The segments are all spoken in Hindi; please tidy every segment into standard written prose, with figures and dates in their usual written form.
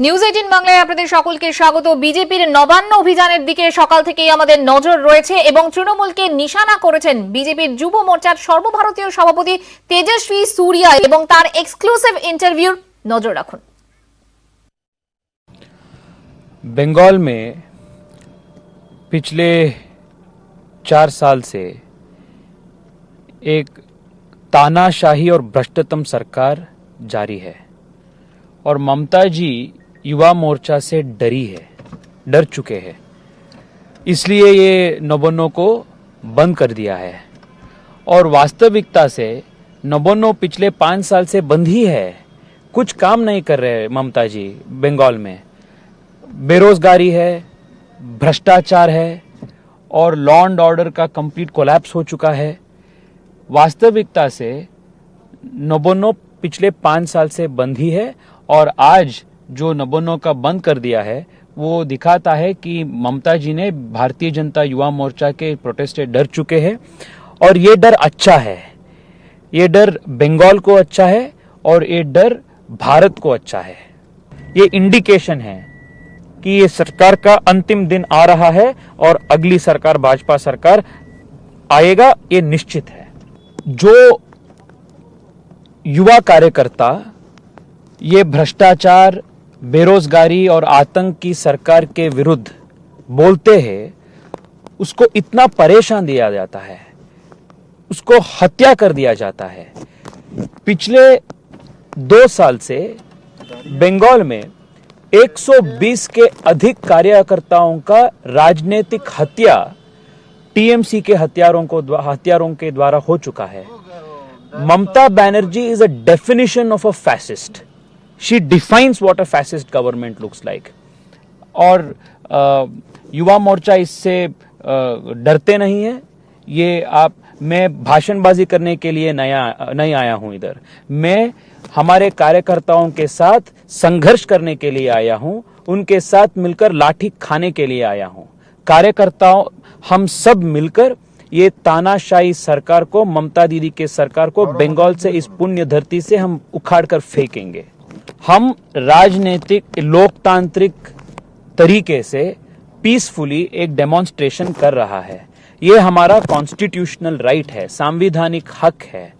নিউজ 18 বাংলায় আপনাদের সকলকে স্বাগত। বিজেপির নবান্ন অভিযানের দিকে সকাল থেকেই আমাদের নজর রয়েছে এবং তৃণমূলকে নিশানা করেছেন বিজেপির যুব মোর্চার সর্বভারতীয় সভাপতি তেজস্বী সুরিয়া এবং তার এক্সক্লুসিভ ইন্টারভিউর নজর রাখুন। बंगाल में पिछले 4 साल से एक तानाशाही और भ्रष्टतम सरकार जारी है और ममता जी युवा मोर्चा से डर चुके हैं, इसलिए ये नौबन्नों को बंद कर दिया है। और वास्तविकता से नौबन्नों पिछले 5 साल से बंद ही है, कुछ काम नहीं कर रहे ममता जी। बंगाल में बेरोजगारी है, भ्रष्टाचार है और लॉ एंड ऑर्डर का कंप्लीट कोलैप्स हो चुका है। वास्तविकता से नौबन्नों पिछले 5 साल से बंद ही है और आज जो नौबन्नों का बंद कर दिया है वो दिखाता है कि ममता जी ने भारतीय जनता युवा मोर्चा के प्रोटेस्ट से डर चुके हैं और ये डर अच्छा है। ये डर बंगाल को अच्छा है और ये डर भारत को अच्छा है। ये इंडिकेशन है कि ये सरकार का अंतिम दिन आ रहा है और अगली सरकार भाजपा सरकार आएगा, ये निश्चित है। जो युवा कार्यकर्ता ये भ्रष्टाचार, बेरोजगारी और आतंक की सरकार के विरुद्ध बोलते हैं, उसको इतना परेशान दिया जाता है, उसको हत्या कर दिया जाता है। पिछले 2 साल से बंगाल में 120 के अधिक कार्यकर्ताओं का राजनीतिक हत्या टीएमसी के हत्यारों के द्वारा हो चुका है। Mamata Banerjee is a definition of a fascist. She defines what a fascist government looks like. और युवा मोर्चा इससे डरते नहीं है। ये मैं भाषणबाजी करने के लिए नहीं आया हूं इधर। मैं हमारे कार्यकर्ताओं के साथ संघर्ष करने के लिए आया हूं, उनके साथ मिलकर लाठी खाने के लिए आया हूं। कार्यकर्ताओं हम सब मिलकर ये तानाशाही सरकार को, ममता दीदी के सरकार को बंगाल से, इस पुण्य धरती से हम उखाड़ कर फेंकेंगे। हम राजनीतिक लोकतांत्रिक तरीके से पीसफुली एक डेमोन्स्ट्रेशन कर रहा है। ये हमारा कॉन्स्टिट्यूशनल राइट है, संवैधानिक हक है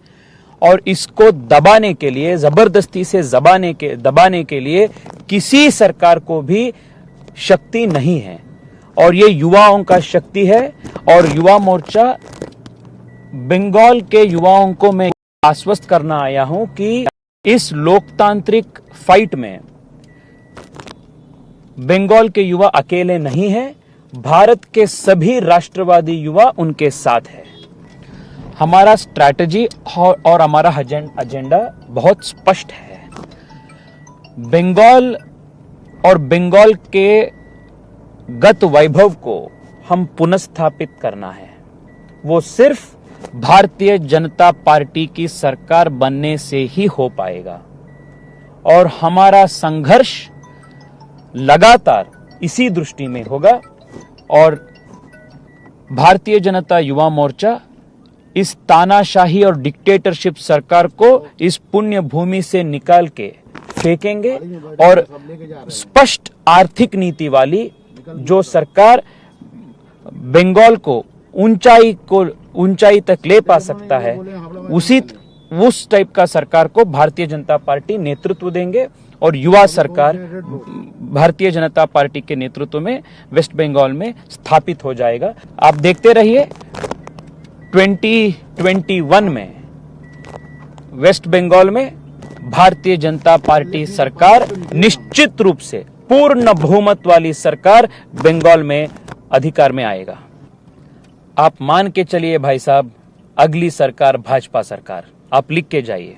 और इसको दबाने के लिए, जबरदस्ती से दबाने के लिए किसी सरकार को भी शक्ति नहीं है और ये युवाओं का शक्ति है। और युवा मोर्चा बंगाल के युवाओं को मैं आश्वस्त करना आया हूं कि इस लोकतांत्रिक फाइट में बंगाल के युवा अकेले नहीं हैं, भारत के सभी राष्ट्रवादी युवा उनके साथ है। हमारा स्ट्रैटेजी और हमारा एजेंडा बहुत स्पष्ट है। बंगाल और बंगाल के गत वैभव को हम पुनर्स्थापित करना है। वो सिर्फ भारतीय जनता पार्टी की सरकार बनने से ही हो पाएगा और हमारा संघर्ष लगातार इसी दृष्टि में होगा। और भारतीय जनता युवा मोर्चा इस तानाशाही और डिक्टेटरशिप सरकार को इस पुण्य भूमि से निकाल के फेंकेंगे और स्पष्ट आर्थिक नीति वाली जो सरकार बंगाल को ऊंचाई तक ले पा सकता है, उस टाइप का सरकार को भारतीय जनता पार्टी नेतृत्व देंगे और युवा सरकार भारतीय जनता पार्टी के नेतृत्व में वेस्ट बंगाल में स्थापित हो जाएगा। आप देखते रहिए 2021 में वेस्ट बंगाल में भारतीय जनता पार्टी सरकार निश्चित रूप से पूर्ण बहुमत वाली सरकार बंगाल में अधिकार में आएगा। आप मान के चलिए भाई साहब, अगली सरकार भाजपा सरकार। आप लिख के जाइए।